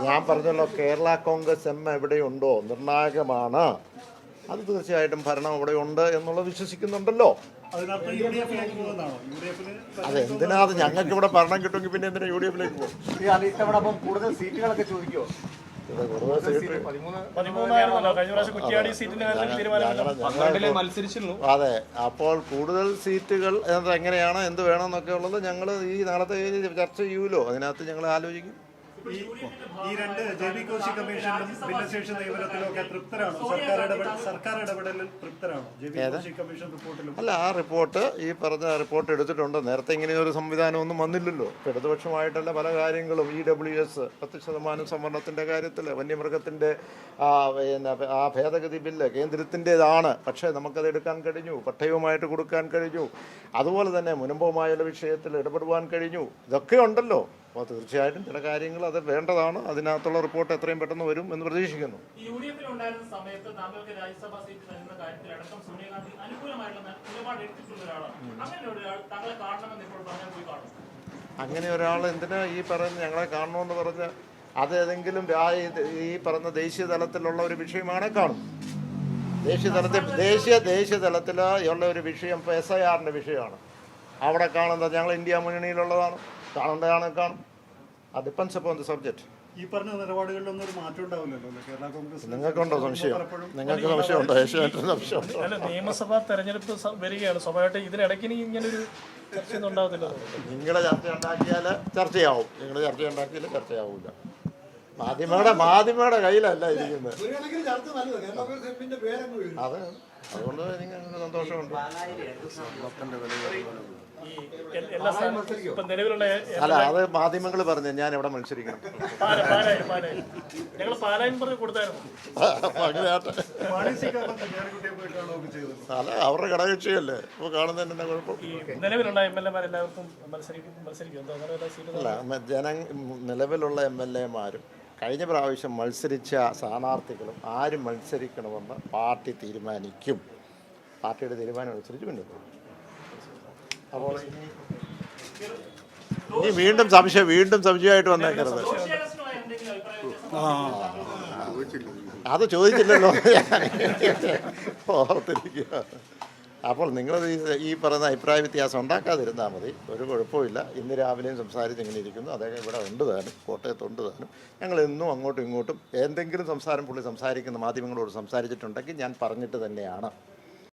ഞാൻ പറഞ്ഞല്ലോ, കേരള കോൺഗ്രസ് എം എവിടെയുണ്ടോ നിർണായകമാണ്. അത് തീർച്ചയായിട്ടും ഭരണം അവിടെ ഉണ്ട് എന്നുള്ളത് വിശ്വസിക്കുന്നുണ്ടല്ലോ. അതെന്തിനാ അത്? ഞങ്ങൾക്ക് ഇവിടെ ഭരണം കിട്ടുമെങ്കിൽ പിന്നെ എന്തിനാ UDF-ലേക്ക് പോകും? ഇത്തവണ കൂടുതൽ സീറ്റുകളൊക്കെ ചോദിക്കുമോ? അതെ, അപ്പോൾ കൂടുതൽ സീറ്റുകൾ എങ്ങനെയാണ്, എന്ത് വേണമെന്നൊക്കെ ഉള്ളത് ഞങ്ങൾ ഈ നാളത്തെ ചർച്ച ചെയ്യൂലോ, അതിനകത്ത് ഞങ്ങൾ ആലോചിക്കും. ഈ രണ്ട് JB കോശി കമ്മീഷനിലും ഭിന്നശേഷി നിയമനത്തിലും ഒക്കെ തൃപ്തരാണോ? സർക്കാർ ഇടപെടലിൽ തൃപ്തരാണോ? JB കോശി കമ്മീഷൻ റിപ്പോർട്ടിലും അല്ല, ആ റിപ്പോർട്ട്, ഈ പറഞ്ഞ റിപ്പോർട്ട് എടുത്തിട്ടുണ്ട്. നേരത്തെ ഇങ്ങനെയൊരു സംവിധാനമൊന്നും വന്നില്ലല്ലോ. ഇടതുപക്ഷമായിട്ടുള്ള പല കാര്യങ്ങളും, EWS 10% സംവരണത്തിൻ്റെ കാര്യത്തിൽ, വന്യമൃഗത്തിൻ്റെ ആ ഭേദഗതി ബില്ല് കേന്ദ്രത്തിൻ്റെതാണ്. പക്ഷേ നമുക്കത് എടുക്കാൻ കഴിഞ്ഞു, പട്ടയവുമായിട്ട് കൊടുക്കാൻ കഴിഞ്ഞു. അതുപോലെ തന്നെ മുൻപുമായുള്ള വിഷയത്തിൽ ഇടപെടുവാൻ കഴിഞ്ഞു. ഇതൊക്കെ ഉണ്ടല്ലോ. അപ്പോൾ തീർച്ചയായിട്ടും ചില കാര്യങ്ങൾ അത് വേണ്ടതാണ്. അതിനകത്തുള്ള റിപ്പോർട്ട് എത്രയും പെട്ടെന്ന് വരും എന്ന് പ്രതീക്ഷിക്കുന്നു. അങ്ങനെ ഒരാൾ എന്തിനാ ഈ പറയുന്ന ഞങ്ങളെ കാണണമെന്ന് പറഞ്ഞ് അതേതെങ്കിലും ഈ പറഞ്ഞ ദേശീയ തലത്തിലുള്ള ഒരു വിഷയമാണ് കാണും. ദേശീയ തലത്തിൽ ഉള്ള ഒരു വിഷയം ഇപ്പോൾ SIR-ൻ്റെ വിഷയമാണ്. അവിടെ കാണുന്നത് ഞങ്ങൾ ഇന്ത്യ മുന്നണിയിലുള്ളതാണ്, കാണേണ്ടതാണ്, കാണും. അത് ഡിപ്പെൻസ് അപ്പോൺ ദി സബ്ജക്റ്റ്. ഈ പറഞ്ഞ നിലപാടുകളിലൊന്നും ഒരു മാറ്റം ഉണ്ടാവില്ലല്ലോ കേരള കോൺഗ്രസ്. നിങ്ങൾക്കുണ്ടോ സംശയം? നിങ്ങൾക്ക് സംശയമുണ്ടോ? ഏഷ്യാനെറ്റിന് സംശയമുണ്ടോ? അല്ല, നിയമസഭാ തെരഞ്ഞെടുപ്പ് വരികയാണ്. സ്വാഭാവികമായിട്ട് ഇതിനിടയ്ക്ക് ഇങ്ങനൊരു ചർച്ചയൊന്നും ഉണ്ടാകത്തില്ല. നിങ്ങളുടെ ചർച്ച ഉണ്ടാക്കിയാൽ ചർച്ചയാവും, നിങ്ങളുടെ ചർച്ച ഉണ്ടാക്കിയാൽ ചർച്ചയാവില്ല. മാധ്യമയുടെ കയ്യിലല്ല ഇരിക്കുന്നത്. അതെ, അതുകൊണ്ട് എനിക്ക് അങ്ങനെ സന്തോഷമുണ്ട്. അല്ല, അത് മാധ്യമങ്ങൾ പറഞ്ഞു ഞാൻ എവിടെ മത്സരിക്കണം. അല്ല, അവരുടെ ഘടകകക്ഷിയല്ലേ, ഇപ്പോൾ കാണുന്നതിന് എന്താ കുഴപ്പം? അല്ല, നിലവിലുള്ള MLA-മാരും കഴിഞ്ഞ പ്രാവശ്യം മത്സരിച്ച സ്ഥാനാർത്ഥികളും ആരും മത്സരിക്കണമെന്ന് പാർട്ടി തീരുമാനിക്കും. പാർട്ടിയുടെ തീരുമാനം അനുസരിച്ച് മുന്നോട്ട് പോകും. അപ്പോൾ ഇനി വീണ്ടും സംശയമായിട്ട് വന്നേക്കരുത്. അത് ചോദിച്ചില്ലല്ലോ, ഓർത്തിരിക്കുക. അപ്പോൾ നിങ്ങൾ ഈ പറയുന്ന അഭിപ്രായ വ്യത്യാസം ഉണ്ടാക്കാതിരുന്നാൽ മതി, ഒരു കുഴപ്പമില്ല. ഇന്ന് രാവിലെയും സംസാരിച്ച് ഇങ്ങനെ ഇരിക്കുന്നു. അദ്ദേഹം ഇവിടെ ഉണ്ട് താനും, കോട്ടയത്തുണ്ട് താനും. ഞങ്ങൾ എന്നും അങ്ങോട്ടും ഇങ്ങോട്ടും എന്തെങ്കിലും പുള്ളി സംസാരിക്കുന്ന മാധ്യമങ്ങളോട് സംസാരിച്ചിട്ടുണ്ടെങ്കിൽ ഞാൻ പറഞ്ഞിട്ട് തന്നെയാണ്.